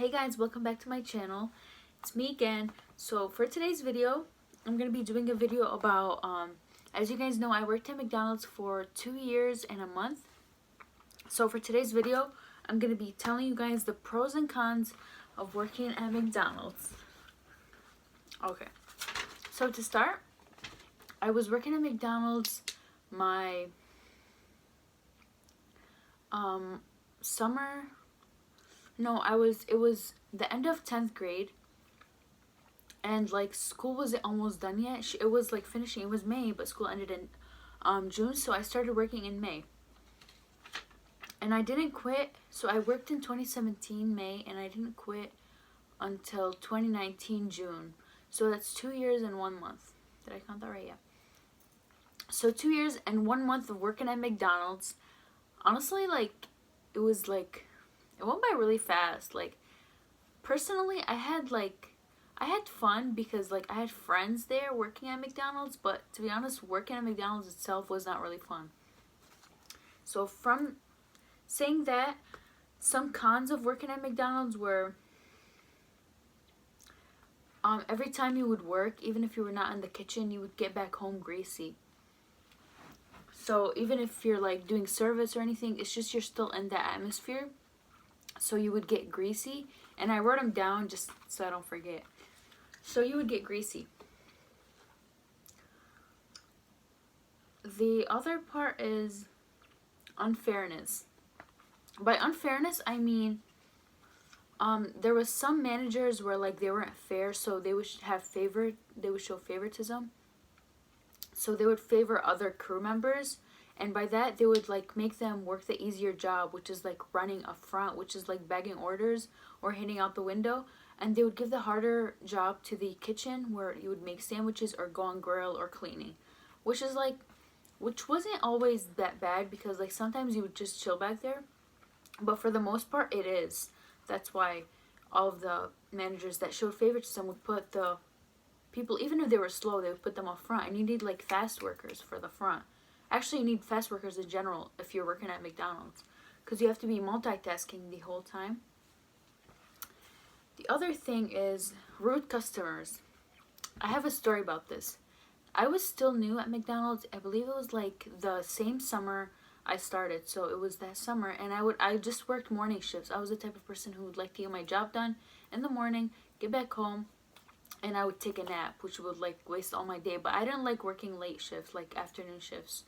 Hey guys, welcome back to my channel. It's me again. So for today's video, I'm going to be doing a video about, as you guys know, I worked at McDonald's for 2 years and a month. So for today's video, I'm going to be telling you guys the pros and cons of working at McDonald's. Okay, so to start, I was working at McDonald's my summer. No, it was the end of 10th grade, and like school wasn't almost done yet. It was like finishing. It was May, but school ended in June, so I started working in May. And I didn't quit, so I worked in 2017 May, and I didn't quit until 2019 June. So that's 2 years and 1 month. Did I count that right? Yeah. So 2 years and 1 month of working at McDonald's. Honestly, like, it went by really fast. Like, personally, I had fun because like I had friends there working at McDonald's, but to be honest, working at McDonald's itself was not really fun. So from saying that, some cons of working at McDonald's were every time you would work, even if you were not in the kitchen, you would get back home greasy. So even if you're like doing service or anything, it's just you're still in that atmosphere. So you would get greasy, and I wrote them down just so I don't forget. So you would get greasy. The other part is unfairness. By unfairness, I mean there was some managers where like they weren't fair, so they would show favoritism. So they would favor other crew members, and by that they would like make them work the easier job, which is like running up front, which is like bagging orders or hitting out the window. And they would give the harder job to the kitchen, where you would make sandwiches or go on grill or cleaning, which wasn't always that bad, because like sometimes you would just chill back there, but for the most part it is. That's why all of the managers that showed favoritism would put the people, even if they were slow, they would put them up front. And you need like fast workers for the front. Actually, you need fast workers in general if you're working at McDonald's, because you have to be multitasking the whole time. The other thing is rude customers. I have a story about this. I was still new at McDonald's. I believe it was like the same summer I started, so it was that summer, and I just worked morning shifts. I was the type of person who would like to get my job done in the morning, get back home, and I would take a nap, which would like waste all my day. But I didn't like working late shifts, like afternoon shifts,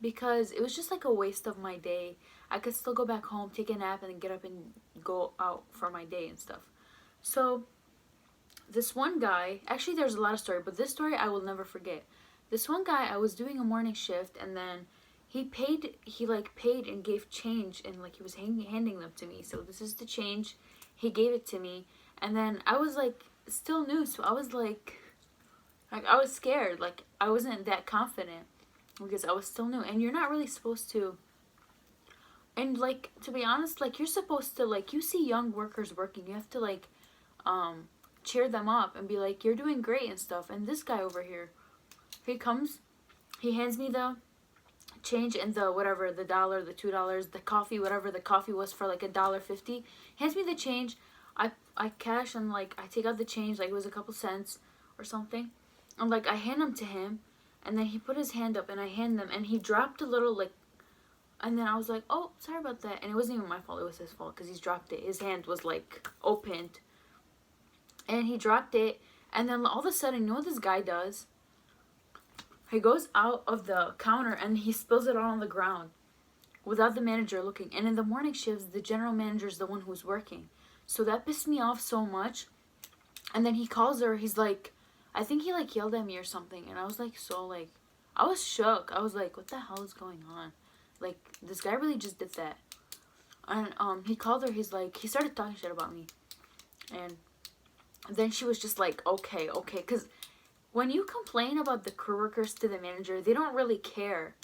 because it was just like a waste of my day. I could still go back home, take a nap, and then get up and go out for my day and stuff. So this one guy, actually there's a lot of story, but this story I will never forget. This one guy, I was doing a morning shift, and then he paid and gave change, and like he was handing them to me. So this is the change. He gave it to me, and then I was like still new, so I was like I was scared. Like I wasn't that confident because I was still new, and you're not really supposed to. And like, to be honest, like you're supposed to, like, you see young workers working, you have to like cheer them up and be like, you're doing great and stuff. And this guy over here, he comes, he hands me the change and the whatever, the dollar, the $2, the coffee, whatever the coffee was for like $1.50. Hands me the change. I cash, and like I take out the change, like it was a couple cents or something, and like I hand them to him, and then he put his hand up and I hand them, and he dropped a little, like, and then I was like, oh, sorry about that. And it wasn't even my fault, it was his fault, because he's dropped it. His hand was like opened, and he dropped it. And then all of a sudden, you know what this guy does? He goes out of the counter and he spills it all on the ground without the manager looking. And in the morning shifts, the general manager is the one who's working. So that pissed me off so much. And then he calls her. He's like, I think he like yelled at me or something. And I was like, I was shook. I was like, what the hell is going on? Like, this guy really just did that. And he called her. He's like, he started talking shit about me. And then she was just like, okay. Because when you complain about the crew workers to the manager, they don't really care,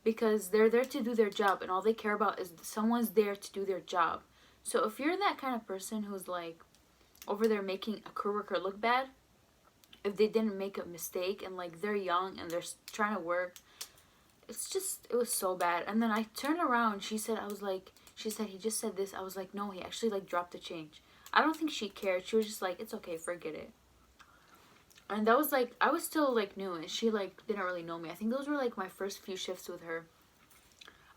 because they're there to do their job, and all they care about is someone's there to do their job. So if you're that kind of person who's like over there making a crew worker look bad, if they didn't make a mistake and like they're young and they're trying to work, it was so bad. And then I turned around, she said he just said this. I was like, no, he actually like dropped the change. I don't think she cared. She was just like, it's okay, forget it. And that was like, I was still like new, and she like didn't really know me. I think those were like my first few shifts with her.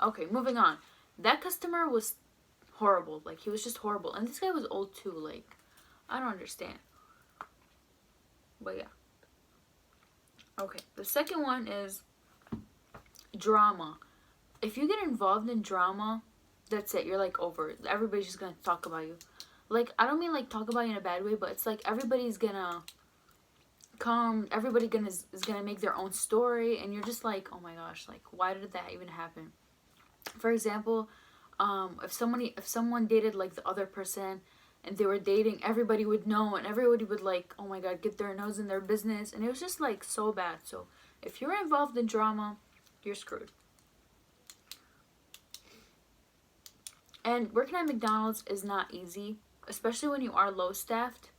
Okay, moving on. That customer was horrible. Like, he was just horrible. And this guy was old too. Like, I don't understand. But yeah. Okay, the second one is drama. If you get involved in drama, that's it. You're like over it. Everybody's just gonna talk about you. Like, I don't mean like talk about you in a bad way, but it's like everybody's gonna come. Everybody is gonna make their own story, and you're just like, oh my gosh, like, why did that even happen? For example, if someone dated like the other person and they were dating, everybody would know, and everybody would like, oh my god, get their nose in their business, and it was just like so bad. So if you're involved in drama, you're screwed. And working at McDonald's is not easy, especially when you are low staffed,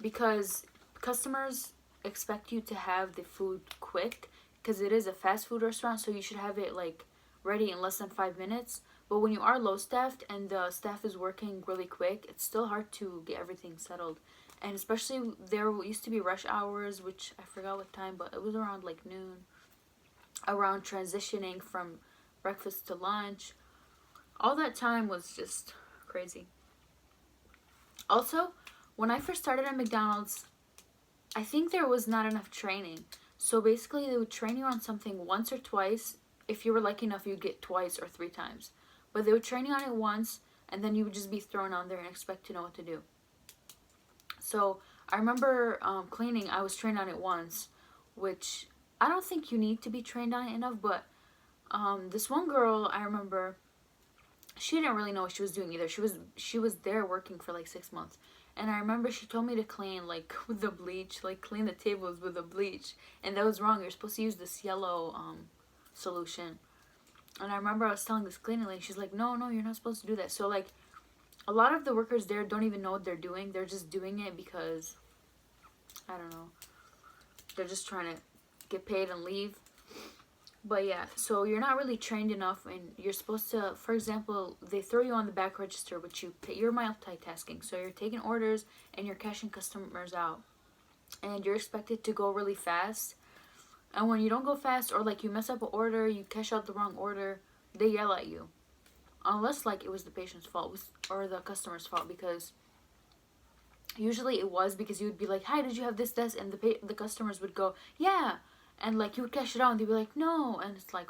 because customers expect you to have the food quick, because it is a fast food restaurant, so you should have it like ready in less than 5 minutes. But when you are low staffed and the staff is working really quick, it's still hard to get everything settled. And especially there used to be rush hours, which I forgot what time, but it was around like noon, around transitioning from breakfast to lunch. All that time was just crazy. Also, when I first started at McDonald's, I think there was not enough training. So basically, they would train you on something once or twice. If you were lucky enough, you'd get twice or 3 times. But they would train you on it once, and then you would just be thrown on there and expect to know what to do. So I remember cleaning, I was trained on it once, which I don't think you need to be trained on it enough, but this one girl, I remember, she didn't really know what she was doing either. She was there working for like 6 months. And I remember she told me to clean like with the bleach, like clean the tables with the bleach. And that was wrong. You're supposed to use this yellow solution. And I remember I was telling this cleaning lady, she's like, no, you're not supposed to do that. So like a lot of the workers there don't even know what they're doing. They're just doing it because, I don't know, they're just trying to get paid and leave. But yeah, so you're not really trained enough, and you're supposed to, for example, they throw you on the back register, which you're multitasking. So you're taking orders and you're cashing customers out, and you're expected to go really fast. And when you don't go fast, or like you mess up an order, you cash out the wrong order, they yell at you. Unless like it was the patient's fault or the customer's fault, because usually it was, because you would be like, hi, did you have this, and the customers would go, yeah. And like you would cash it out and they'd be like, no. And it's like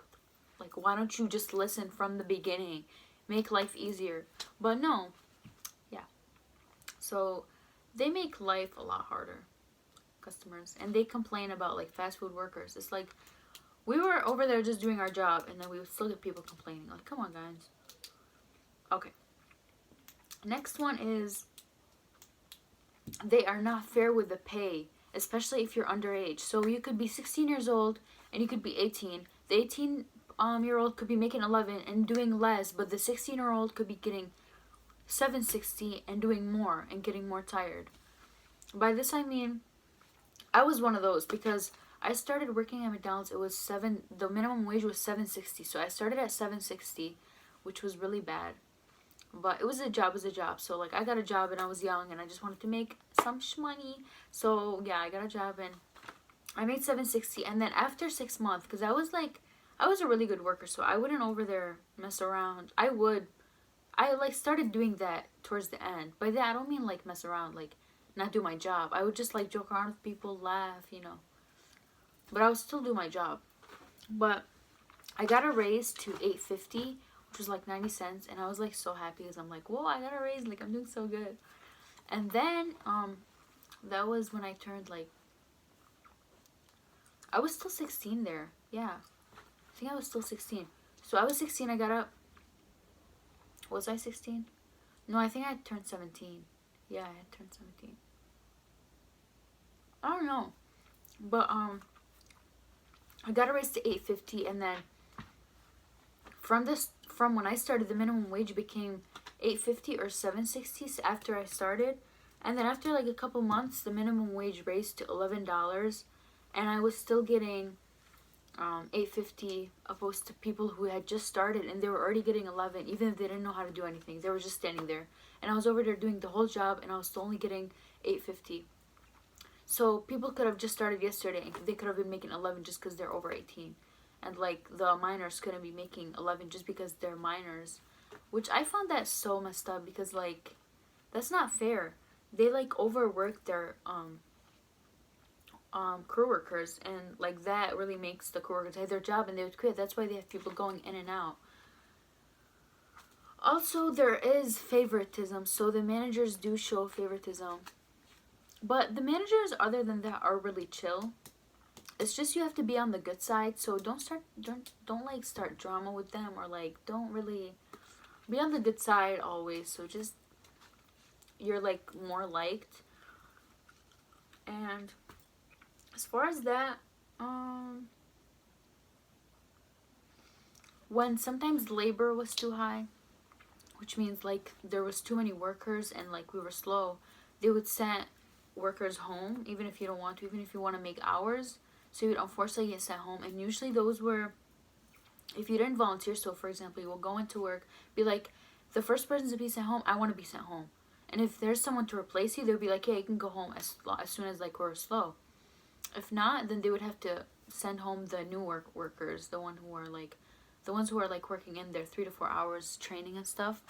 why don't you just listen from the beginning? Make life easier. But no. Yeah. So they make life a lot harder, customers. And they complain about like fast food workers. It's like we were over there just doing our job, and then we would still get people complaining. Like, come on, guys. Okay. Next one is they are not fair with the pay, especially if you're underage. So you could be 16 years old and you could be 18. The 18 year old could be making 11 and doing less, but the 16-year-old could be getting 760 and doing more and getting more tired. By this I mean I was one of those, because I started working at McDonald's. It was the minimum wage was 760. So I started at 760, which was really bad. But it was a job, So like I got a job and I was young and I just wanted to make some money. So yeah, I got a job and I made 760. And then after 6 months, because I was a really good worker, so I wouldn't over there mess around. I like started doing that towards the end. By that I don't mean like mess around, like not do my job. I would just like joke around with people, laugh, But I would still do my job. But I got a raise to $8.50, which was like 90 cents, and I was like so happy, because I'm like, whoa, I got a raise, like I'm doing so good. And then that was when I turned like, I was still 16 there. Yeah, I think I was still 16. So I was 16, I got up. Was I 16? No, I think I had turned 17. Yeah, I had turned 17. I don't know. But I got a raise to $8.50, and then from when I started, the minimum wage became $8.50 or $7.60 after I started. And then after like a couple months, the minimum wage raised to $11, and I was still getting $8.50, opposed to people who had just started and they were already getting 11, even if they didn't know how to do anything. They were just standing there. and I was over there doing the whole job, and I was still only getting $8.50. So people could have just started yesterday, and they could have been making 11 just because they're over 18, and like the minors couldn't be making 11 just because they're minors, which I found that so messed up, because like that's not fair. They like overwork their crew workers, and like that really makes the crew workers hate their job, and they would quit. That's why they have people going in and out. Also, there is favoritism, so the managers do show favoritism, but the managers other than that are really chill. It's just you have to be on the good side, so don't like start drama with them, or like don't really be on the good side always, so just you're like more liked. And as far as that, when sometimes labor was too high, which means like there was too many workers and like we were slow, they would send workers home even if you don't want to, even if you want to make hours. So you would unfortunately get sent home, and usually those were if you didn't volunteer. So for example, you will go into work, be like, the first person to be sent home, I want to be sent home. And if there's someone to replace you, they'll be like, yeah, you can go home as soon as like we're slow. If not, then they would have to send home the new workers, the ones who are like working in there 3 to 4 hours training and stuff.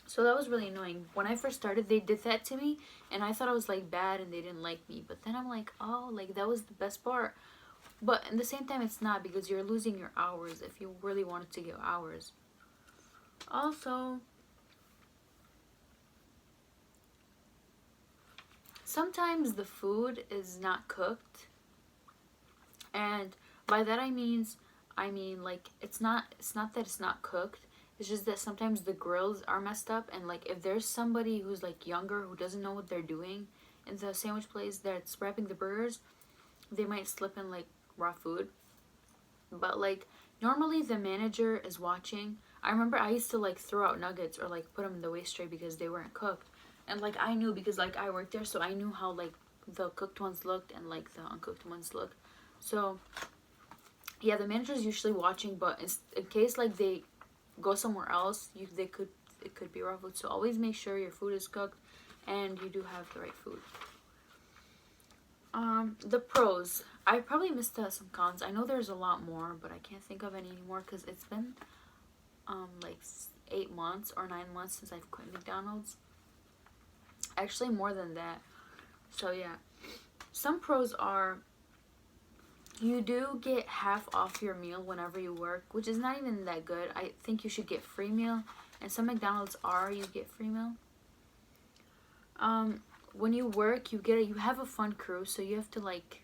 So that was really annoying. When I first started, they did that to me, and I thought it was like bad and they didn't like me. But then I'm like, oh, like that was the best part. But at the same time, it's not, because you're losing your hours if you really wanted to get hours. Also, sometimes the food is not cooked, and by that I mean like it's not that it's not cooked. It's just that sometimes the grills are messed up, and like if there's somebody who's like younger who doesn't know what they're doing in the sandwich place that's wrapping the burgers, they might slip in like raw food. But like normally the manager is watching. I remember I used to like throw out nuggets or like put them in the waste tray because they weren't cooked, and like I knew, because like I worked there, so I knew how like the cooked ones looked and like the uncooked ones looked. So yeah, the manager's usually watching, but in case like they go somewhere else, it could be raw food. So always make sure your food is cooked and you do have the right food. The pros. I probably missed out some cons. I know there's a lot more, but I can't think of any anymore because it's been like 8 months or 9 months since I've quit McDonald's. Actually, more than that. So yeah, some pros are you do get half off your meal whenever you work, which is not even that good. I think you should get free meal, and some McDonald's you get free meal. When you work, you have a fun crew, so you have to like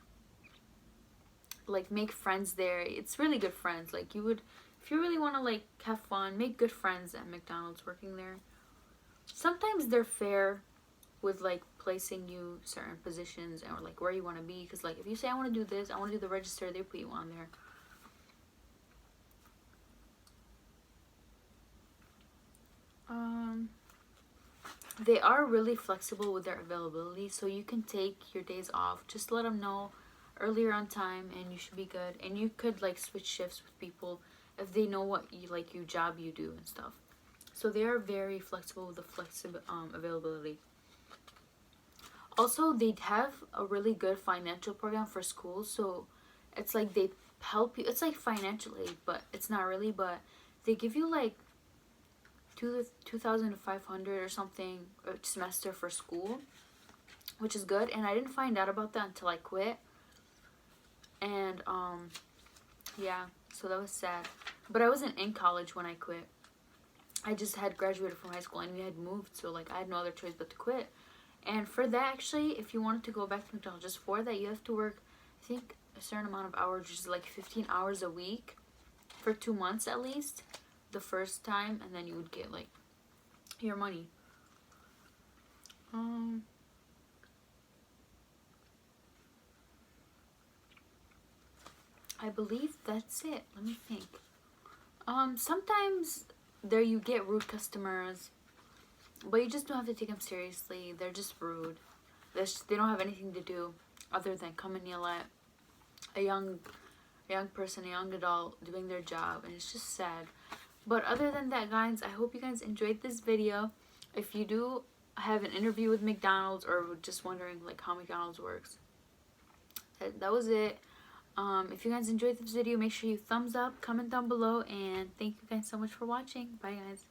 make friends there. It's really good friends. Like if you really want to like have fun, make good friends at McDonald's working there. Sometimes they're fair with like placing you certain positions or like where you want to be, because like if you say I want to do this, I want to do the register, they put you on there. They are really flexible with their availability, so you can take your days off. Just let them know earlier on time and you should be good. And you could like switch shifts with people if they know what you job you do and stuff. So they are very flexible with the flexible availability. Also, they have a really good financial program for schools, so it's like they help you. It's like financial aid, but it's not really. But they give you like 2,500 or something a semester for school, which is good. And I didn't find out about that until I quit. And yeah, so that was sad. But I wasn't in college when I quit. I just had graduated from high school and we had moved, so like I had no other choice but to quit. And for that, actually, if you wanted to go back to McDonald's, just for that, you have to work, I think, a certain amount of hours, which is like 15 hours a week for 2 months at least, the first time, and then you would get like your money. I believe that's it. Let me think. Sometimes there you get rude customers, but you just don't have to take them seriously. They're just rude. They don't have anything to do other than come and yell at a young person, a young adult doing their job, and it's just sad. But other than that, guys, I hope you guys enjoyed this video. if you do have an interview with McDonald's or just wondering like how McDonald's works, that was it. If you guys enjoyed this video, make sure you thumbs up, comment down below, and thank you guys so much for watching. Bye guys.